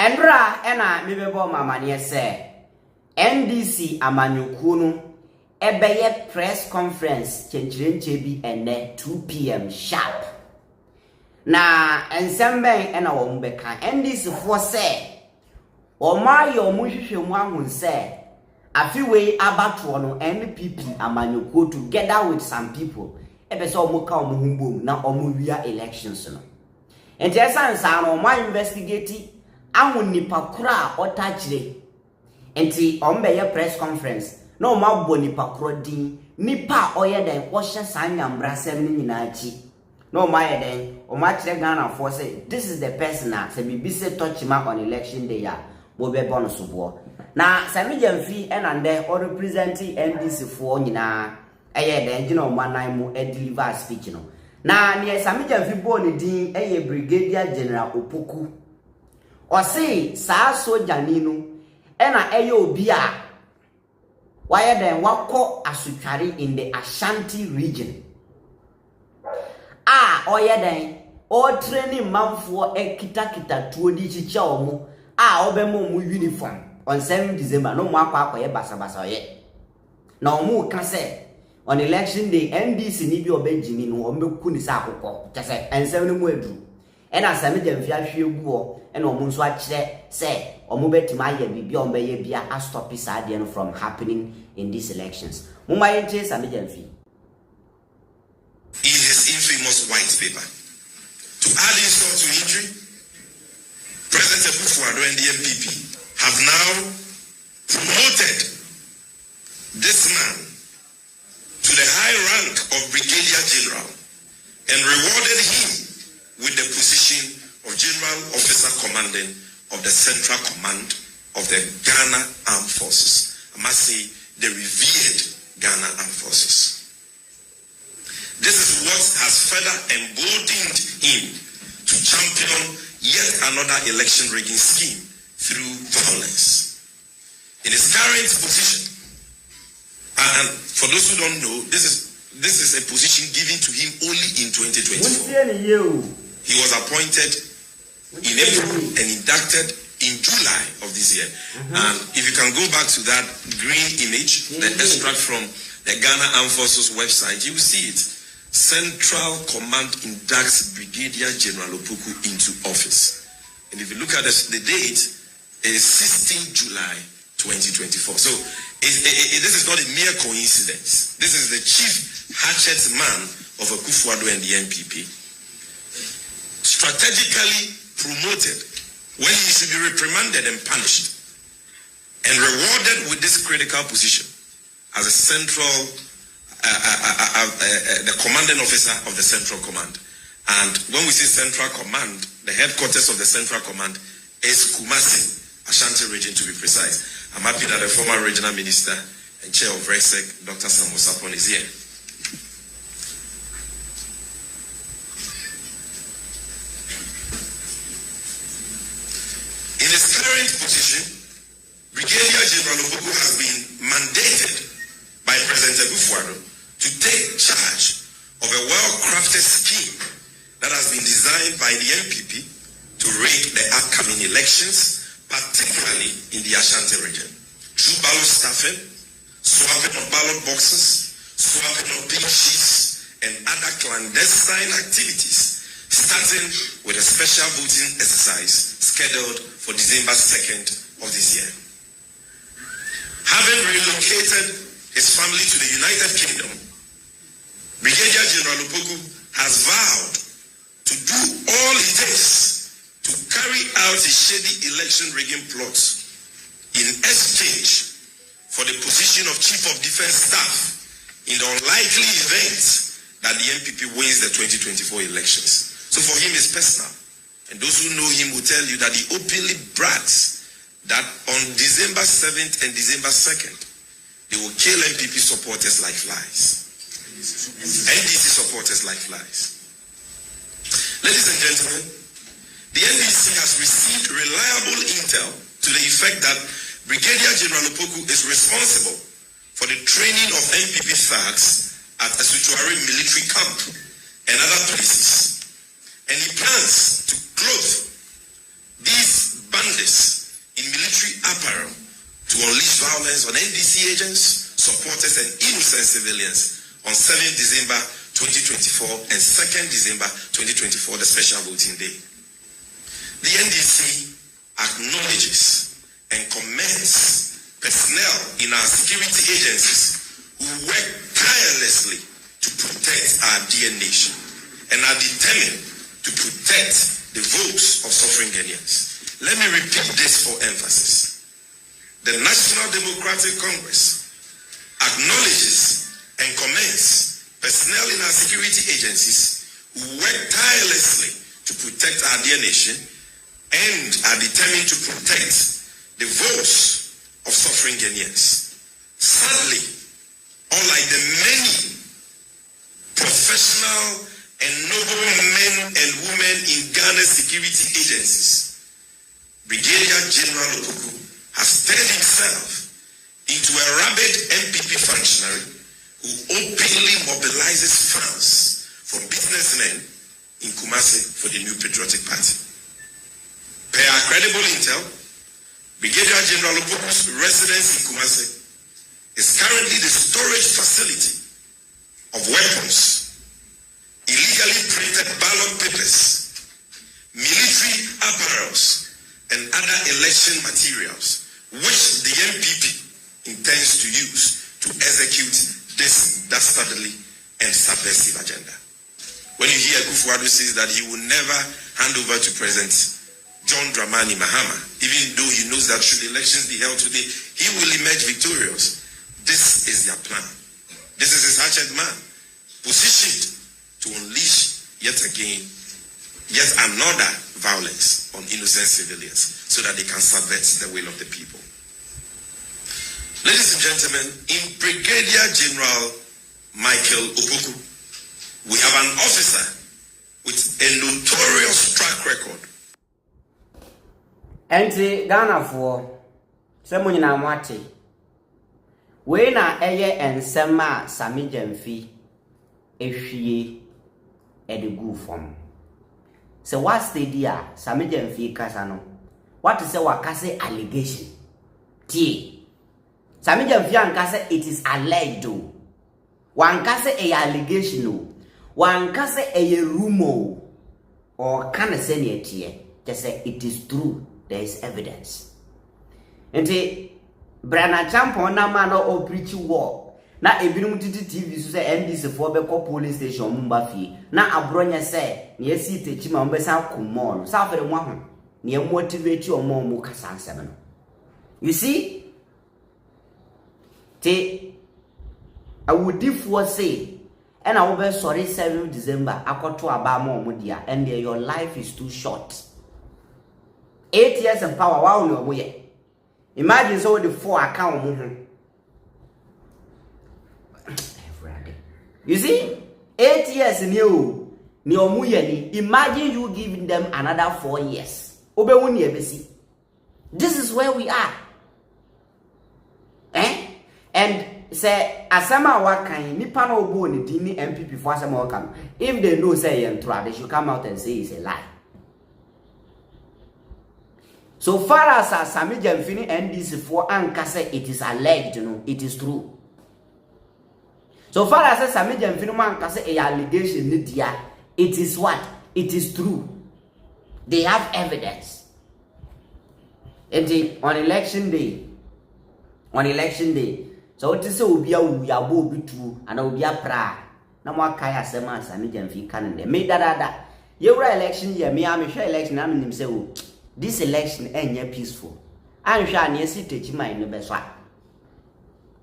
Endra ena mebebo mamanie se NDC amanyokuo no ebeye press conference chenchirenche bi ene 2 p.m. sharp. Na ensemben ena wo mbeka NDC for se omayo muhwehwemu ahun se afiwe abatoɔ no NPP amanyokuo together with some people ebese omuka omuhumbom na omuwia elections no. Enti esansa no ma investigate ahun nipa kura otachire. Enti ombeye press conference na o ma bo nipa kro din nipa oyeden wo hye sanyambra sem ni nyina achi na o ma yeden o ma kire Ghana for say this is the person na se bibi se touch ma on election day ya bo be bon so bo na Sami Jamfi enande o representing NDC for nyina eyeden gina o manan mu e deliver speech no na ne Sami Jamfi bo ni din eye Brigadier General Opoku o say sa soja ni no ena eye obi a why then wako asutware in the Ashanti region. Oye then o training manfo kita tuodi chicha omo obemo mu uniform on 7 December no mo akwa basa ye. Na omo ka say on election day NDC ni bi obejimi no ombeku ni sa akokọ kese ensem no mu aduru. Ena Sami Jamfi ahwe guo ena omo nso a kire say omo betima ye bibia ombeye bia a stop is from happening in these elections. Mumma yenche Sami Jamfi. In his infamous white paper, to add insult to injury, President Opoku and the NPP have now promoted this man to the high rank of Brigadier General and rewarded him with the position of General Officer Commanding of the Central Command of the Ghana Armed Forces. I must say, the revered Ghana Armed Forces. This is what has further emboldened him to champion yet another election rigging scheme through violence. In his current position, and for those who don't know, this is a position given to him only in 2024. He was appointed in April and inducted in July of this year. And if you can go back to that green image, the extract from the Ghana Armed Forces website, you will see it. Central Command inducts Brigadier General Opoku into office. And if you look at the date, it is 16 July 2024. So this is not a mere coincidence. This is the chief hatchet man of Akufo-Addo and the NPP. Strategically promoted when he should be reprimanded and punished, and rewarded with this critical position as a central, the commanding officer of the Central Command. And when we say Central Command, the headquarters of the Central Command is Kumasi, Ashanti region to be precise. I'm happy that the former regional minister and chair of RESEC, Dr. Samuel Sapon, is here. In his current position, Brigadier General Opoku has been mandated by President Akufo-Addo to take charge of a well-crafted scheme that has been designed by the NPP to rig the upcoming elections, particularly in the Ashanti region. Through ballot stuffing, swapping of ballot boxes, swapping of pink sheets, and other clandestine activities, starting with a special voting exercise scheduled for December 2nd of this year. Having relocated his family to the United Kingdom, Brigadier General Opoku has vowed to do all it takes to carry out his shady election rigging plots in exchange for the position of Chief of Defense Staff in the unlikely event that the NPP wins the 2024 elections. So for him, it's personal. And those who know him will tell you that he openly brags that on December 7th and December 2nd, they will kill NPP supporters like flies. NDC supporters like flies. Ladies and gentlemen, the NDC has received reliable intel to the effect that Brigadier General Opoku is responsible for the training of NPP thugs at a Sutuari military camp and other places. And he plans to clothe these bandits in military apparel to unleash violence on NDC agents, supporters, and innocent civilians on 7th December 2024 and 2nd December 2024, the special voting day. The NDC acknowledges and commends personnel in our security agencies who work tirelessly to protect our dear nation and are determined to protect the votes of suffering Ghanaians. Let me repeat this for emphasis. The National Democratic Congress acknowledges and commends personnel in our security agencies who work tirelessly to protect our dear nation and are determined to protect the votes of suffering Ghanaians. Sadly, unlike the many professional and noble men and women in Ghana's security agencies, Brigadier General Opoku has turned himself into a rabid NPP functionary who openly mobilizes funds from businessmen in Kumasi for the new patriotic party. Per our credible intel, Brigadier General Opoku's residence in Kumasi is currently the storage facility of weapons, illegally printed ballot papers, military apparels, and other election materials, which the NPP intends to use to execute this dastardly and subversive agenda. When you hear Kufuor says that he will never hand over to President John Dramani Mahama, even though he knows that should elections be held today, he will emerge victorious. This is their plan. This is his hatchet man, positioned to unleash yet another violence on innocent civilians so that they can subvert the will of the people. Ladies and gentlemen, in Brigadier General Michael Opoku, we have an officer with a notorious track record. Enti Ghana for Semuni na mwate. We na eye ensema Sami Jemfi ehwie edegu fom. So what stadia Sami Jemfi kasa no? What is say wakase allegation? T. Sami Jemfi ankase it is alleged do. Wankase a allegation no. Wankase a rumor or can say near tie. Just say it is true. There is evidence. Enti Brana Champon na man o preach war. Na ebinum titi TV so say NDC for be call police station mumba fie. Na abronya say na yesi techi ma mbesa kumon. Sa fere mo ho. Na motivate o mo mu kasa ansem no. You see? Te awudifo say and I will be sorry 7th December akoto aba ma omo dia and your life is too short. 8 years in power, wow, no way. Imagine so the 4 account. You see, 8 years in you, imagine you giving them another 4 years. This is where we are. And say, Asama Wakan, Nipano Boni, Dini NPP for Asama Wakan. If they know say they should come out and say it's a lie. So far as Sami Jemfini NDC for Ankase, it is alleged, it is true. So far as Sami Jemfini Ankase a allegation, it is what? It is true. They have evidence. And on election day, so it is so be a will be true and I will be a pra. No more Kaya Sema Sami Jemfi can make that. Your election year, me, I'm sure election, I'm in himself. This election ain't peaceful. I'm sure I see teaching my best one.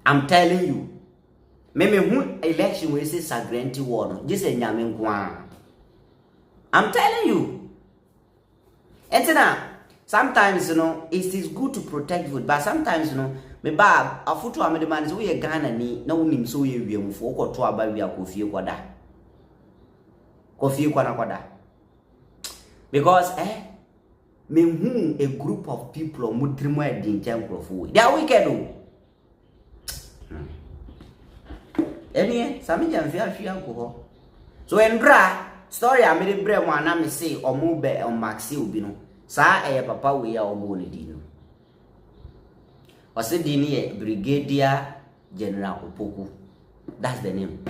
I'm telling you. Maybe who election will say Sagranti war. This is Yamin. I'm telling you. And now, sometimes it is good to protect food, but sometimes me bab a photo of the man is we a Ghana ni no nim so ye for or to about we are coffee kwada. Because me who a group of people mudrimo e din temple of they are wicked. Any Sami Jemfi alcohol. So Endra story I made a bread one I say or move on Maxi Ubino. Sa papa we ya omo ne di no. Ose di ni Brigadier General Opoku. That's the name.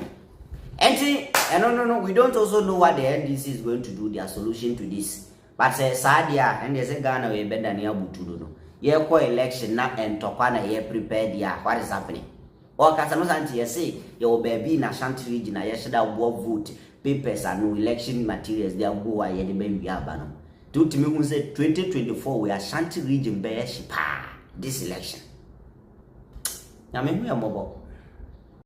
And no, we don't also know what the NDC is going to do, their solution to this. But Sadia and there's a Ghana we better near Butudo. Ye ko election na and topana ye prepared ya what is happening. Or Casano Santi say your baby na Shanti region na yeshada vote papers and no election materials they go aye the baby abano. To me say 2024 we are Shanti region be shipa this election. Na me hu mobo.